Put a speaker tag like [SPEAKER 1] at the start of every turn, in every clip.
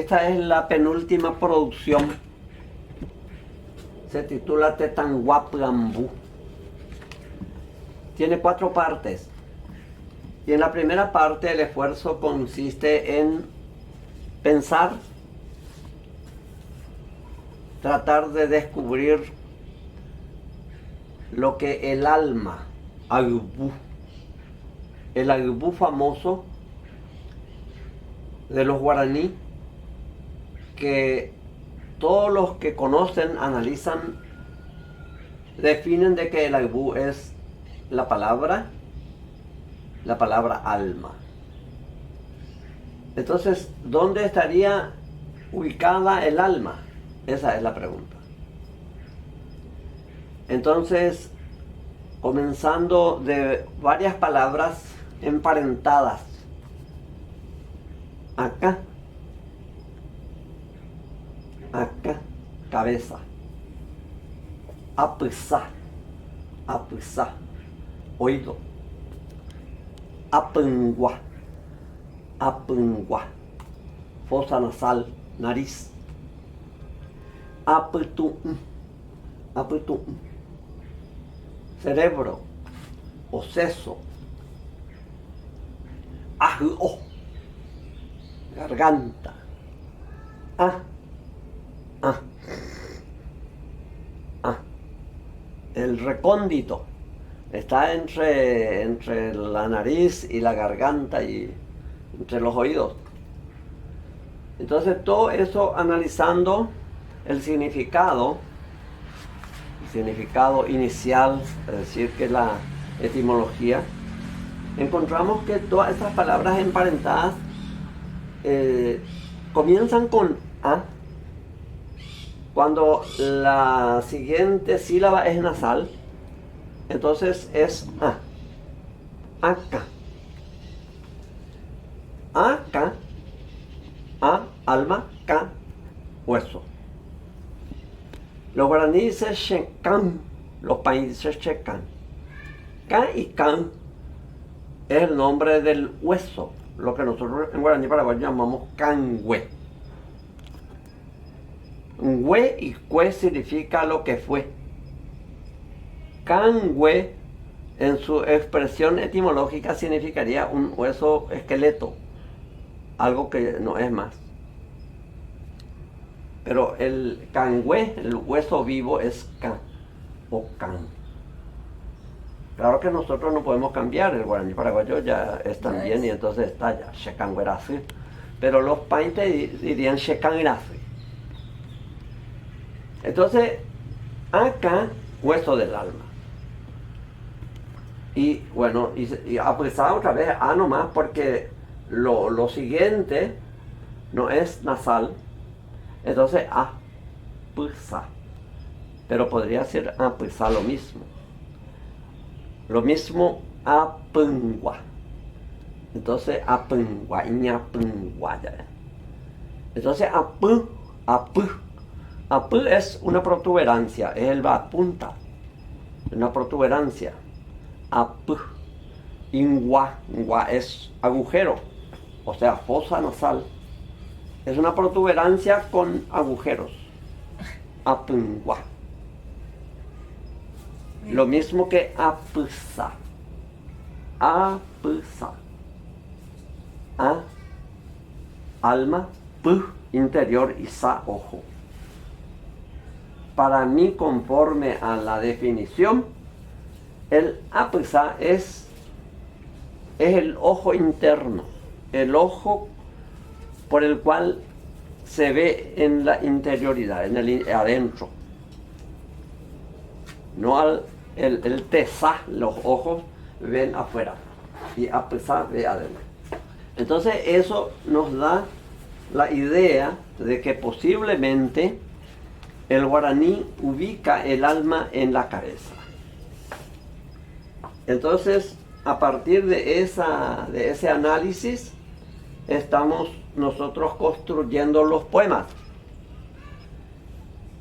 [SPEAKER 1] esta es la penúltima producción. Se titula Tetanhuaplambú. Tiene 4 partes. Y en la primera parte el esfuerzo consiste en pensar, tratar de descubrir lo que el alma, Agbú, el Agbú famoso de los guaraní, que todos los que conocen, analizan, definen de que el Agbú es la palabra alma. Entonces, ¿dónde estaría ubicada el alma? Esa es la pregunta. Entonces, comenzando de varias palabras emparentadas. Acá, cabeza. Apsá, oído. Apungua, fosa nasal, nariz. Apetum, cerebro o seso. Ajo, garganta. El recóndito está entre la nariz y la garganta y entre los oídos. Entonces todo eso analizando el significado inicial, es decir, que la etimología, encontramos que todas estas palabras emparentadas comienzan con A. Cuando la siguiente sílaba es nasal, entonces es A. Acá. Acá. A, alma, K, hueso. Los guaraníes dicen checan, los países dicen checan. K y can es el nombre del hueso, lo que nosotros en guaraní paraguayo llamamos canhue. Hue y cue significa lo que fue. Canhue, en su expresión etimológica, significaría un hueso esqueleto, algo que no es más. Pero el canhue, el hueso vivo, es can o can. Claro que nosotros no podemos cambiar, el guaraní paraguayo ya es también, y entonces está ya, shekanguerasi. Pero los paintes dirían shekanguerasi. Entonces, acá, hueso del alma. Y bueno, y apresada otra vez A nomás, porque lo siguiente no es nasal. Entonces A, psa. Pero podría ser A, psa lo mismo. Lo mismo apungua. Entonces apungua, iñapungua. Entonces apu. Apu es una protuberancia, es el va punta. Una protuberancia. Apu. Ingua es agujero, o sea, fosa nasal. Es una protuberancia con agujeros. Apungua. Lo mismo que apsa. Apsa. A, alma, p, interior y sa, ojo. Para mí, conforme a la definición, el apsa es el ojo interno, el ojo por el cual se ve en la interioridad, en el adentro. No el tesá, los ojos ven afuera y apsa ve adentro. Entonces eso nos da la idea de que posiblemente el guaraní ubica el alma en la cabeza. Entonces, a partir de ese análisis, estamos nosotros construyendo los poemas.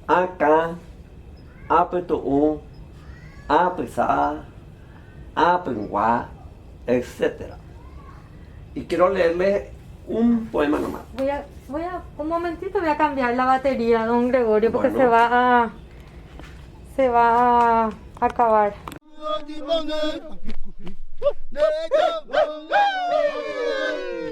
[SPEAKER 1] Acá, apetu'u, apisa, apengua, etc. Y quiero leerles un poema nomás.
[SPEAKER 2] Un momentito voy a cambiar la batería, don Gregorio, porque
[SPEAKER 1] Bueno.
[SPEAKER 2] se va a acabar.